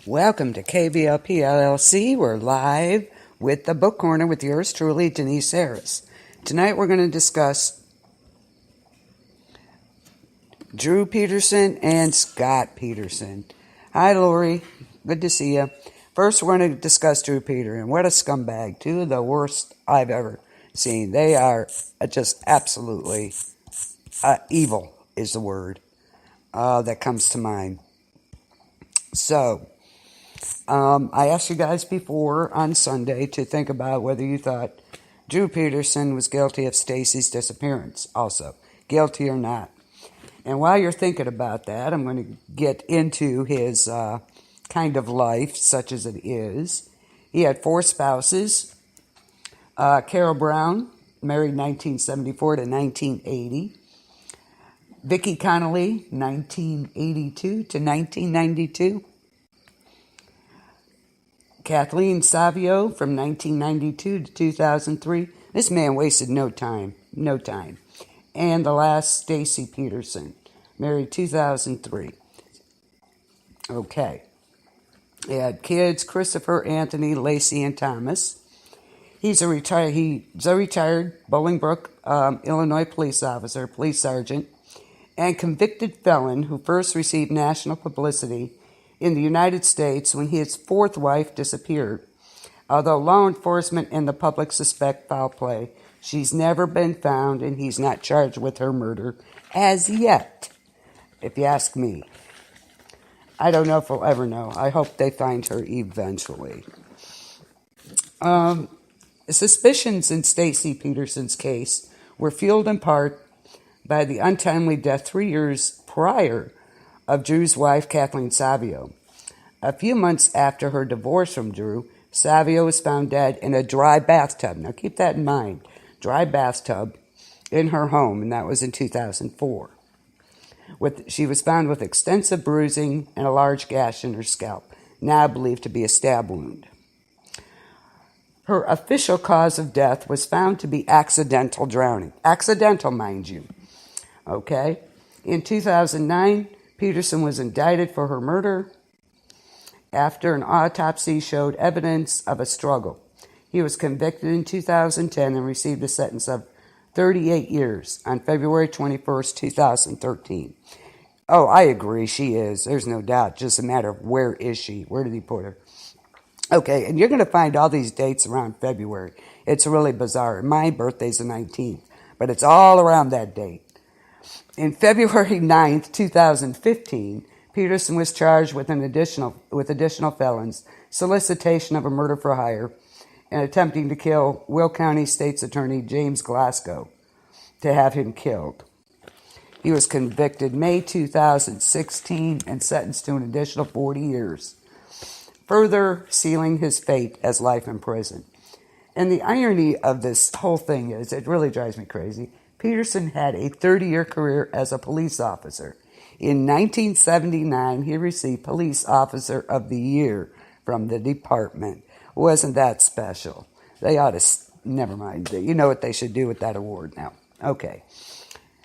Welcome to KVLP LLC. We're live with the Book Corner with yours truly, Denise Harris. Tonight we're going to discuss Drew Peterson and Scott Peterson. Hi, Lori. Good to see you. First, we're going to discuss Drew Peterson. What a scumbag. Two of the worst I've ever seen. They are just absolutely evil is the word that comes to mind. So, I asked you guys before on Sunday to think about whether you thought Drew Peterson was guilty of Stacy's disappearance also. Guilty or not. And while you're thinking about that, I'm going to get into his kind of life, such as it is. He had 4 spouses. Carol Brown, married 1974 to 1980. Vicki Connolly, 1982 to 1992. Kathleen Savio from 1992 to 2003. This man wasted no time. And the last, Stacy Peterson, married 2003. Okay. He had kids, Christopher, Anthony, Lacey, and Thomas. He's a retired Bolingbrook, Illinois police officer, police sergeant, and convicted felon who first received national publicity in the United States when his 4th wife disappeared. Although law enforcement and the public suspect foul play, she's never been found and he's not charged with her murder as yet, if you ask me. I don't know if we'll ever know. I hope they find her eventually. Suspicions in Stacy Peterson's case were fueled in part by the untimely death 3 years prior of Drew's wife, Kathleen Savio. A few months after her divorce from Drew, Savio was found dead in a dry bathtub. Now keep that in mind. Dry bathtub in her home, and that was in 2004. She was found with extensive bruising and a large gash in her scalp, now believed to be a stab wound. Her official cause of death was found to be accidental drowning. Accidental, mind you. Okay? In 2009, Peterson was indicted for her murder after an autopsy showed evidence of a struggle. He was convicted in 2010 and received a sentence of 38 years on February 21st, 2013. Oh, I agree, she is. There's no doubt. Just a matter of where is she? Where did he put her? Okay, and you're going to find all these dates around February. It's really bizarre. My birthday's the 19th, but it's all around that date. In February 9th, 2015, Peterson was charged with additional felons, solicitation of a murder for hire, and attempting to kill Will County State's Attorney James Glasgow to have him killed. He was convicted May 2016 and sentenced to an additional 40 years, further sealing his fate as life in prison. And the irony of this whole thing is, it really drives me crazy, Peterson had a 30-year career as a police officer. In 1979, he received Police Officer of the Year from the department. Wasn't that special? They ought to, never mind. You know what they should do with that award now. Okay.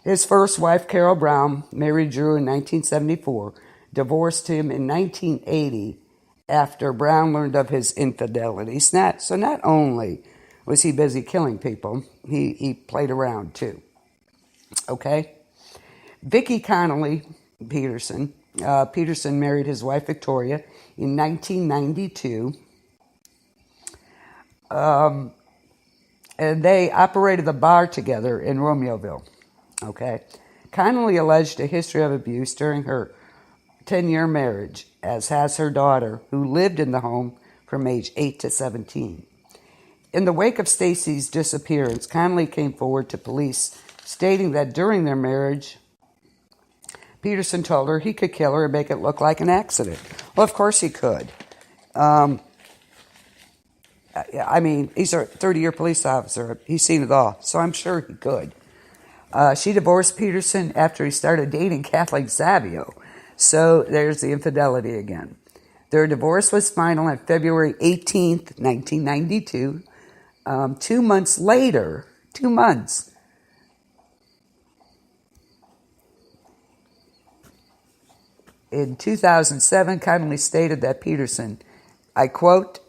His first wife, Carol Brown, married Drew in 1974, divorced him in 1980 after Brown learned of his infidelity. So not only was he busy killing people, he played around too. Okay? Vicki Connolly Peterson. Peterson married his wife Victoria in 1992. And they operated the bar together in Romeoville. Okay? Connolly alleged a history of abuse during her 10-year marriage, as has her daughter, who lived in the home from age 8 to 17. In the wake of Stacy's disappearance, Connolly came forward to police stating that during their marriage, Peterson told her he could kill her and make it look like an accident. Well, of course he could. I mean, he's a 30-year police officer. He's seen it all, so I'm sure he could. She divorced Peterson after he started dating Kathleen Savio. So there's the infidelity again. Their divorce was final on February 18th, 1992. 2 months later, 2 months, In 2007, kindly stated that Peterson, I quote,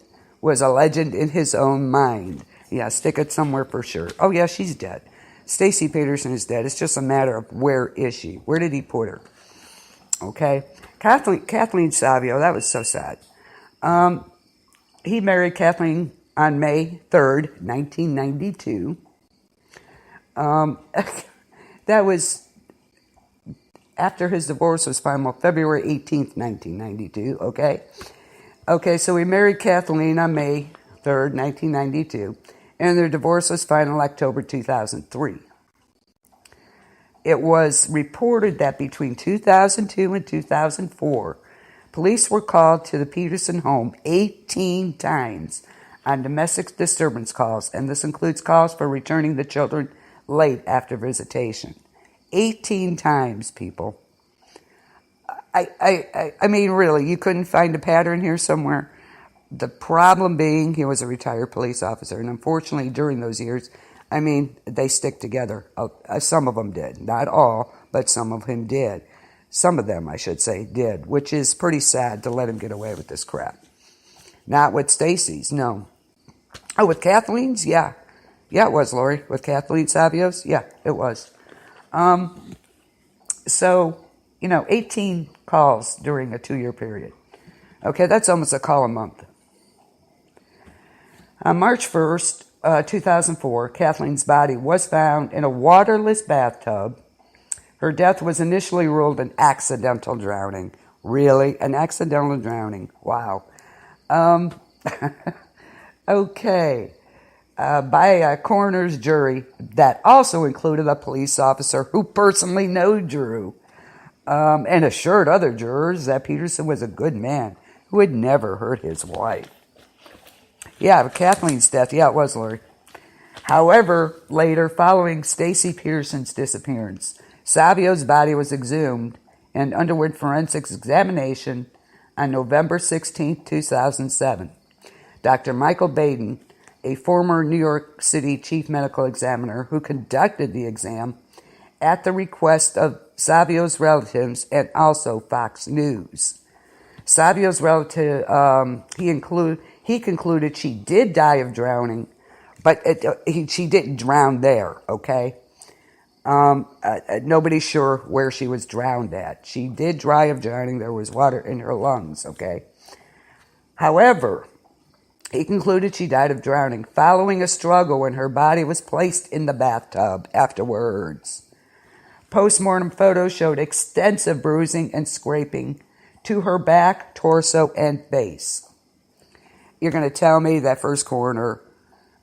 was a legend in his own mind. Yeah, stick it somewhere for sure. Oh, yeah, she's dead. Stacy Peterson is dead. It's just a matter of where is she? Where did he put her? Okay. Kathleen Savio, that was so sad. He married Kathleen on May 3rd, 1992. That was after his divorce was final, February 18th, 1992, okay? Okay, so he married Kathleen on May 3rd, 1992, and their divorce was final October 2003. It was reported that between 2002 and 2004, police were called to the Peterson home 18 times on domestic disturbance calls, and this includes calls for returning the children late after visitation. 18 times, people. I mean, really, you couldn't find a pattern here somewhere? The problem being he was a retired police officer, and unfortunately during those years, I mean, they stick together. Some of them did. Not all, but some of them did. Some of them, I should say, did, which is pretty sad to let him get away with this crap. Not with Stacy's, no. Oh, with Kathleen's? Yeah. Yeah, it was, Lori. With Kathleen Savio's? Yeah, it was. So, 18 calls during a 2-year period. Okay, that's almost a call a month. On March 1st, 2004, Kathleen's body was found in a waterless bathtub. Her death was initially ruled an accidental drowning. Really? An accidental drowning. Wow. Okay. By a coroner's jury that also included a police officer who personally knew Drew and assured other jurors that Peterson was a good man who had never hurt his wife. Yeah, Kathleen's death, yeah, it was, Lori. However, later, following Stacy Peterson's disappearance, Savio's body was exhumed and underwent forensics examination on November 16, 2007. Dr. Michael Baden, a former New York City chief medical examiner who conducted the exam at the request of Savio's relatives and also Fox News. Savio's relative, he concluded she did die of drowning, but she didn't drown there, okay? Nobody's sure where she was drowned at. She did die of drowning. There was water in her lungs, okay? However, he concluded she died of drowning following a struggle when her body was placed in the bathtub afterwards. Postmortem photos showed extensive bruising and scraping to her back, torso, and face. You're going to tell me that first coroner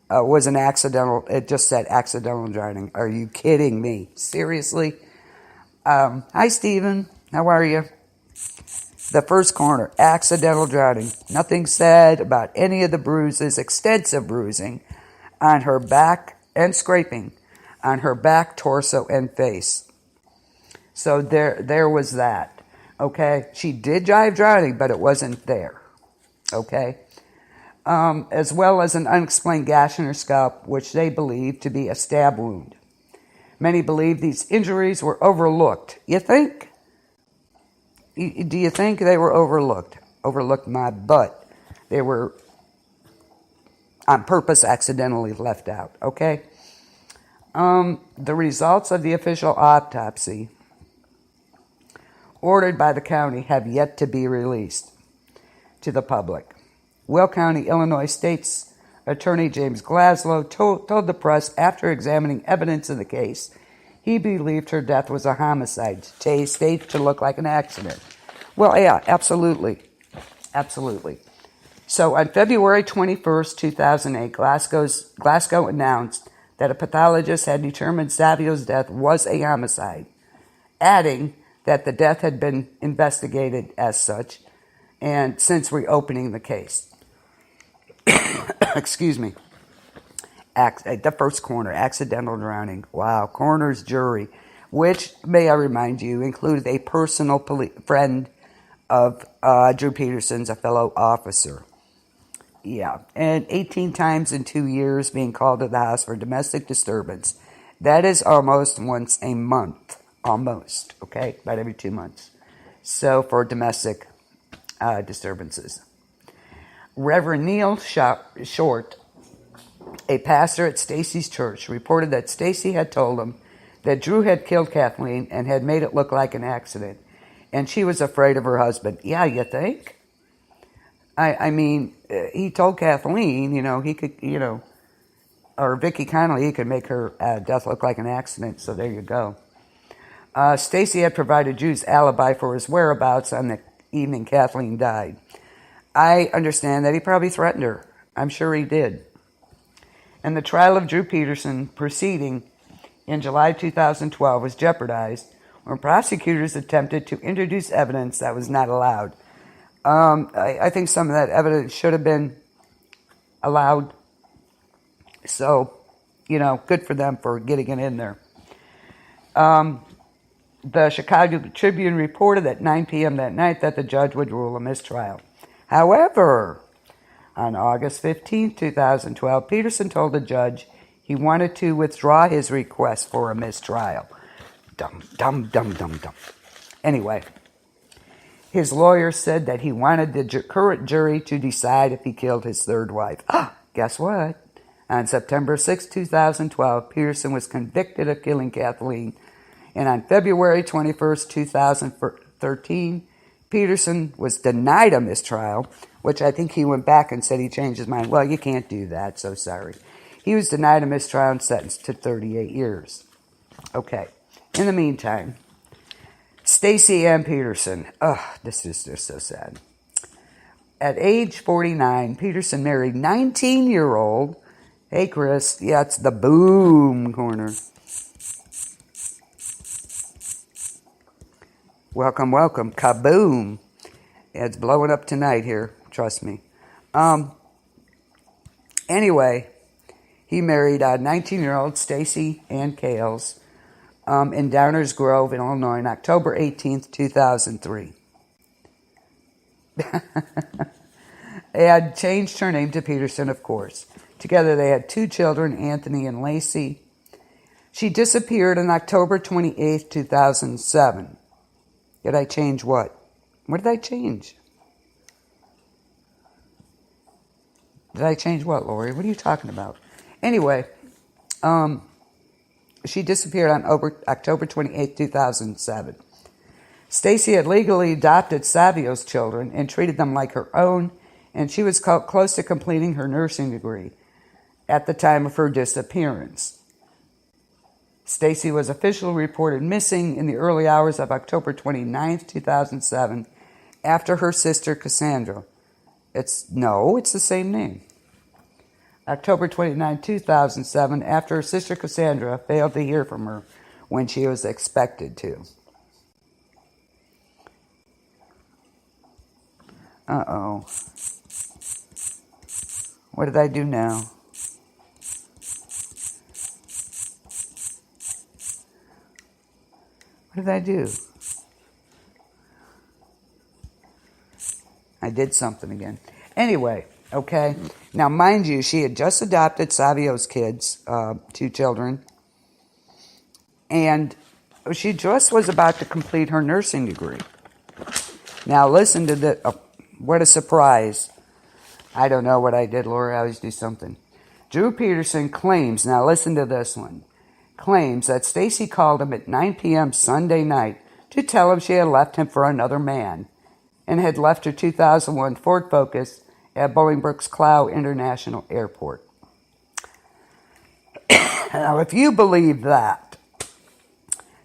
was an accidental, it just said accidental drowning. Are you kidding me? Seriously? Hi, Stephen. How are you? The first coroner, accidental drowning. Nothing said about any of the bruises, extensive bruising on her back and scraping on her back, torso, and face. So there was that. Okay? She did die of drowning, but it wasn't there. Okay? As well as an unexplained gash in her scalp, which they believed to be a stab wound. Many believe these injuries were overlooked. You think? Do you think they were overlooked? Overlooked my butt. They were on purpose accidentally left out, okay? The results of the official autopsy ordered by the county have yet to be released to the public. Will County, Illinois State's Attorney James Glaslow told the press after examining evidence in the case, he believed her death was a homicide, staged to look like an accident. Well, yeah, absolutely. Absolutely. So on February 21st, 2008, Glasgow announced that a pathologist had determined Savio's death was a homicide, adding that the death had been investigated as such and since reopening the case. Excuse me. The first coroner, accidental drowning. Wow, coroner's jury, which, may I remind you, included a personal friend of Drew Peterson's, a fellow officer. Yeah, and 18 times in 2 years being called to the house for domestic disturbance. That is almost once a month. Almost, okay? About every 2 months. So for domestic disturbances. Reverend Neil Short, a pastor at Stacy's church, reported that Stacy had told him that Drew had killed Kathleen and had made it look like an accident, and she was afraid of her husband. Yeah, you think? I mean, he told Kathleen, he could, or Vicki Connolly, he could make her death look like an accident, so there you go. Stacy had provided Drew's alibi for his whereabouts on the evening Kathleen died. I understand that he probably threatened her. I'm sure he did. And the trial of Drew Peterson proceeding in July 2012 was jeopardized when prosecutors attempted to introduce evidence that was not allowed. I think some of that evidence should have been allowed. So, good for them for getting it in there. The Chicago Tribune reported at 9 p.m. that night that the judge would rule a mistrial. However, on August 15, 2012, Peterson told the judge he wanted to withdraw his request for a mistrial. Dumb. Anyway, his lawyer said that he wanted the current jury to decide if he killed his third wife. Guess what? On September 6, 2012, Peterson was convicted of killing Kathleen. And on February 21, 2013, Peterson was denied a mistrial, which I think he went back and said he changed his mind. Well, you can't do that, so sorry. He was denied a mistrial and sentenced to 38 years. Okay. In the meantime, Stacy Ann Peterson. This is just so sad. At age 49, Peterson married 19-year-old. Hey, Chris. Yeah, it's the boom corner. Welcome. Kaboom. Yeah, it's blowing up tonight here. Trust me. Anyway, he married 19-year-old Stacy Ann Kales in Downers Grove, in Illinois, on October 18th, 2003. They had changed her name to Peterson, of course. Together they had 2 children, Anthony and Lacey. She disappeared on October 28th, 2007. Did I change what? What did I change? Did I change what, Lori? What are you talking about? Anyway, she disappeared on October 28, 2007. Stacy had legally adopted Savio's children and treated them like her own, and she was close to completing her nursing degree at the time of her disappearance. Stacy was officially reported missing in the early hours of October 29, 2007, after her sister Cassandra. It's the same name. October 29, 2007, after her sister Cassandra failed to hear from her when she was expected to. Uh-oh. What did I do now? What did I do? I did something again. Anyway, okay. Now, mind you, she had just adopted Savio's kids, 2 children, and she just was about to complete her nursing degree. Now, listen to this. Oh, what a surprise. I don't know what I did, Laura. I always do something. Drew Peterson claims, now listen to this one, claims that Stacy called him at 9 p.m. Sunday night to tell him she had left him for another man and had left her 2001 Ford Focus at Bolingbrook's Clough International Airport. Now, if you believe that,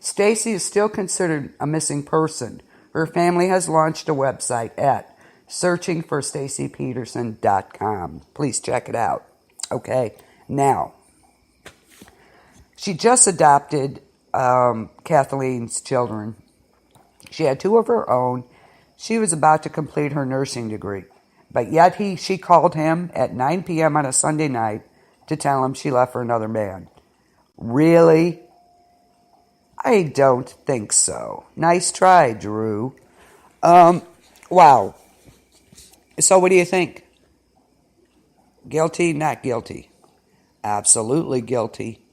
Stacy is still considered a missing person. Her family has launched a website at searchingforstacypeterson.com. Please check it out. Okay, now, she just adopted Kathleen's children. She had 2 of her own. She was about to complete her nursing degree. But yet she called him at 9 p.m. on a Sunday night to tell him she left for another man. Really? I don't think so. Nice try, Drew. Wow. So what do you think? Guilty? Not guilty? Absolutely guilty.